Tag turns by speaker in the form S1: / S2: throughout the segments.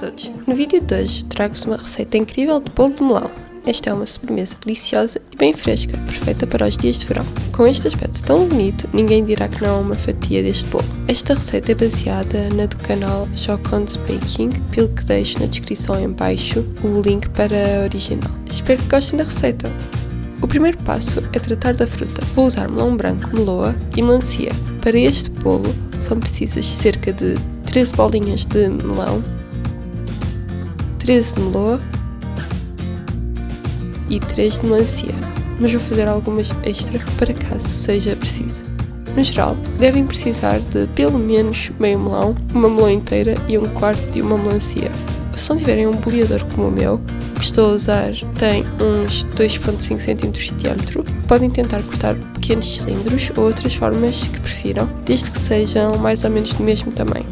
S1: todos! No vídeo de hoje trago-vos uma receita incrível de bolo de melão. Esta é uma sobremesa deliciosa e bem fresca, perfeita para os dias de verão. Com este aspecto tão bonito, ninguém dirá que não há uma fatia deste bolo. Esta receita é baseada na do canal Jocon's Baking, pelo que deixo na descrição em baixo o link para a original. Espero que gostem da receita. O primeiro passo é tratar da fruta. Vou usar melão branco, meloa e melancia. Para este bolo são precisas cerca de 13 bolinhas de melão, 13 de meloa e 3 de melancia, mas vou fazer algumas extra para caso seja preciso. No geral, devem precisar de pelo menos meio melão, uma meloa inteira e um quarto de uma melancia. Se não tiverem um boleador como o meu, o que estou a usar tem uns 2,5 cm de diâmetro, podem tentar cortar pequenos cilindros ou outras formas que prefiram, desde que sejam mais ou menos do mesmo tamanho.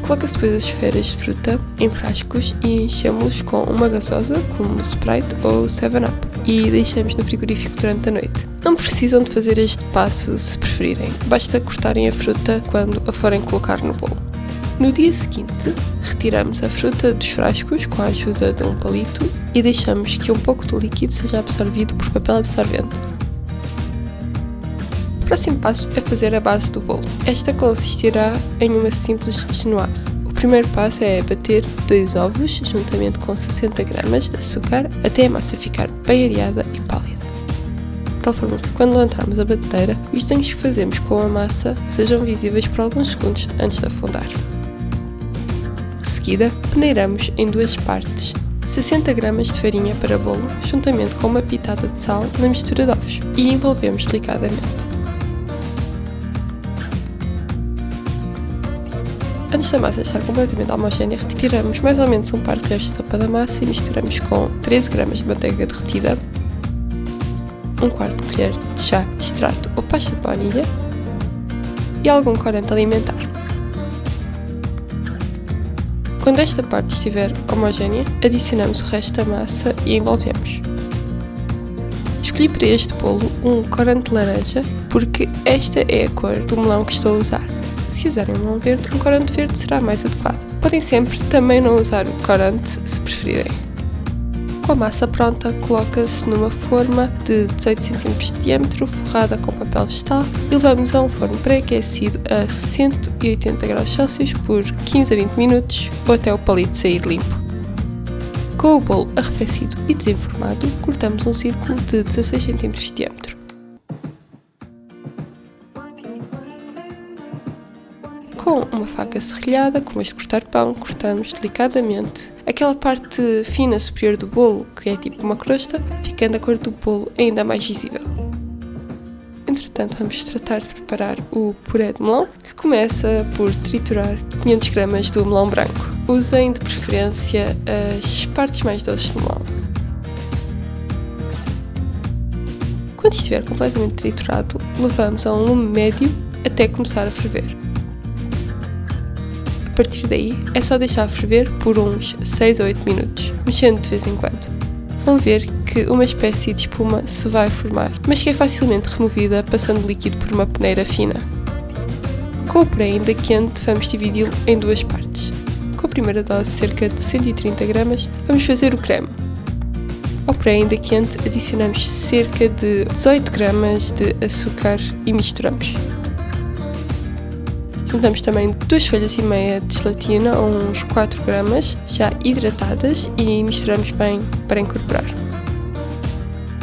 S1: Coloca-se depois as esferas de fruta em frascos e enchemos-los com uma gasosa, como Sprite ou 7-Up, e deixamos no frigorífico durante a noite. Não precisam de fazer este passo se preferirem, basta cortarem a fruta quando a forem colocar no bolo. No dia seguinte, retiramos a fruta dos frascos com a ajuda de um palito e deixamos que um pouco do líquido seja absorvido por papel absorvente. O próximo passo é fazer a base do bolo. Esta consistirá em uma simples genoise. O primeiro passo é bater 2 ovos juntamente com 60 gramas de açúcar até a massa ficar bem areada e pálida. De tal forma que quando levantarmos a batedeira, os desenhos que fazemos com a massa sejam visíveis por alguns segundos antes de afundar. De seguida, peneiramos em 2 partes 60 gramas de farinha para bolo, juntamente com uma pitada de sal na mistura de ovos, e envolvemos delicadamente. Antes da massa estar completamente homogénea, retiramos mais ou menos um par de colheres de sopa da massa e misturamos com 13 gramas de manteiga derretida, um quarto de colher de chá de extrato ou pasta de baunilha e algum corante alimentar. Quando esta parte estiver homogénea, adicionamos o resto da massa e envolvemos. Escolhi para este bolo um corante de laranja porque esta é a cor do melão que estou a usar. Se usarem um melão verde, um corante verde será mais adequado. Podem sempre também não usar o corante se preferirem. Com a massa pronta, coloca-se numa forma de 18 cm de diâmetro, forrada com papel vegetal, e levamos a um forno pré-aquecido a 180 graus Celsius por 15 a 20 minutos ou até o palito sair limpo. Com o bolo arrefecido e desenformado, cortamos um círculo de 16 cm de diâmetro. Com uma faca serrilhada, como este cortar pão, cortamos delicadamente aquela parte fina superior do bolo, que é tipo uma crosta, ficando a cor do bolo ainda mais visível. Entretanto, vamos tratar de preparar o puré de melão, que começa por triturar 500 gramas do melão branco. Usem de preferência as partes mais doces do melão. Quando estiver completamente triturado, levamos a um lume médio até começar a ferver. A partir daí, é só deixar ferver por uns 6 a 8 minutos, mexendo de vez em quando. Vão ver que uma espécie de espuma se vai formar, mas que é facilmente removida passando o líquido por uma peneira fina. Com o puré ainda quente, vamos dividi-lo em 2 partes. Com a primeira dose, cerca de 130 gramas, vamos fazer o creme. Ao puré ainda quente, adicionamos cerca de 18 gramas de açúcar e misturamos. Juntamos também 2 folhas e meia de gelatina, ou uns 4 gramas, já hidratadas, e misturamos bem para incorporar.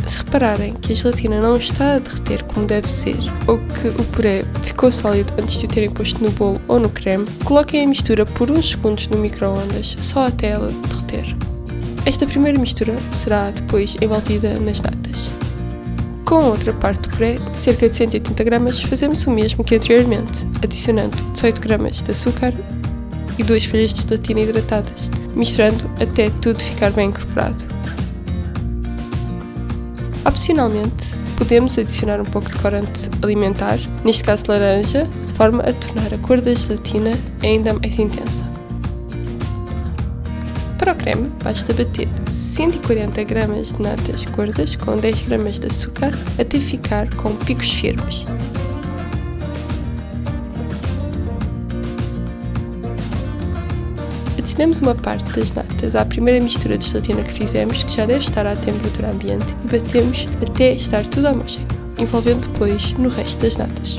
S1: Se repararem que a gelatina não está a derreter como deve ser, ou que o puré ficou sólido antes de o terem posto no bolo ou no creme, coloquem a mistura por uns segundos no micro-ondas, só até ela derreter. Esta primeira mistura será depois envolvida nas natas. Com a outra parte do puré, cerca de 180 gramas, fazemos o mesmo que anteriormente, adicionando 18 gramas de açúcar e 2 folhas de gelatina hidratadas, misturando até tudo ficar bem incorporado. Opcionalmente, podemos adicionar um pouco de corante alimentar, neste caso laranja, de forma a tornar a cor da gelatina ainda mais intensa. Para o creme, basta bater 140 gramas de natas gordas com 10 gramas de açúcar até ficar com picos firmes. Adicionamos uma parte das natas à primeira mistura de gelatina que fizemos, que já deve estar à temperatura ambiente, e batemos até estar tudo homogéneo, envolvendo depois no resto das natas.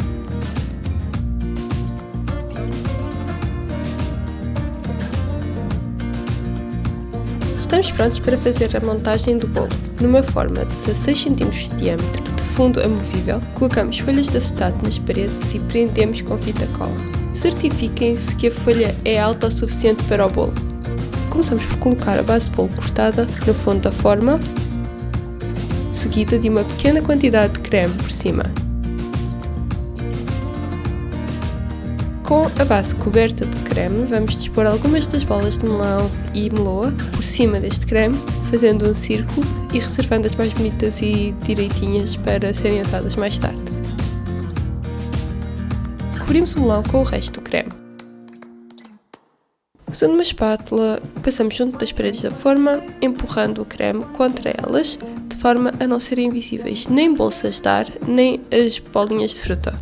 S1: Estamos prontos para fazer a montagem do bolo. Numa forma de 16 cm de diâmetro, de fundo amovível, colocamos folhas de acetato nas paredes e prendemos com fita cola. Certifiquem-se que a folha é alta o suficiente para o bolo. Começamos por colocar a base de bolo cortada no fundo da forma, seguida de uma pequena quantidade de creme por cima. Com a base coberta de creme, vamos dispor algumas das bolas de melão e meloa por cima deste creme, fazendo um círculo e reservando as mais bonitas e direitinhas para serem usadas mais tarde. Cobrimos o melão com o resto do creme. Usando uma espátula, passamos junto das paredes da forma, empurrando o creme contra elas, de forma a não serem visíveis nem bolsas de ar, nem as bolinhas de fruta.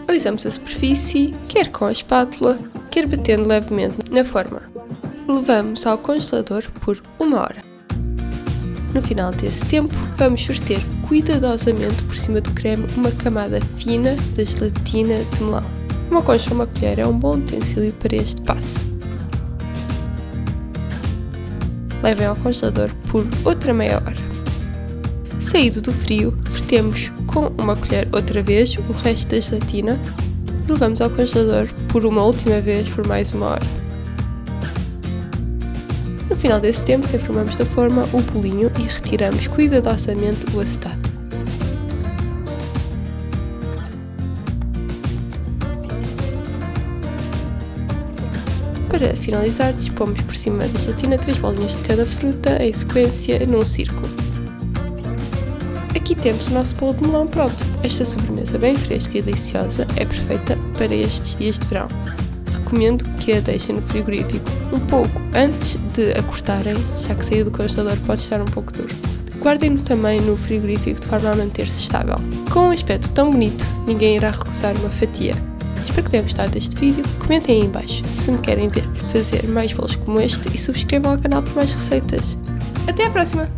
S1: Alisamos a superfície, quer com a espátula, quer batendo levemente na forma. Levamos ao congelador por 1 hora. No final desse tempo, vamos verter cuidadosamente por cima do creme uma camada fina de gelatina de melão. Uma concha ou uma colher é um bom utensílio para este passo. Levem ao congelador por outra meia hora. Saído do frio, vertemos com uma colher outra vez o resto da gelatina e levamos ao congelador por uma última vez por mais 1 hora. No final desse tempo, desenformamos da forma o bolinho e retiramos cuidadosamente o acetato. Para finalizar, dispomos por cima da gelatina 3 bolinhas de cada fruta em sequência num círculo. Aqui temos o nosso bolo de melão pronto. Esta sobremesa bem fresca e deliciosa é perfeita para estes dias de verão. Recomendo que a deixem no frigorífico um pouco antes de a cortarem, já que sair do congelador pode estar um pouco duro. Guardem-no também no frigorífico de forma a manter-se estável. Com um aspecto tão bonito, ninguém irá recusar uma fatia. Espero que tenham gostado deste vídeo, comentem aí em baixo se me querem ver fazer mais bolos como este e subscrevam ao canal por mais receitas. Até à próxima!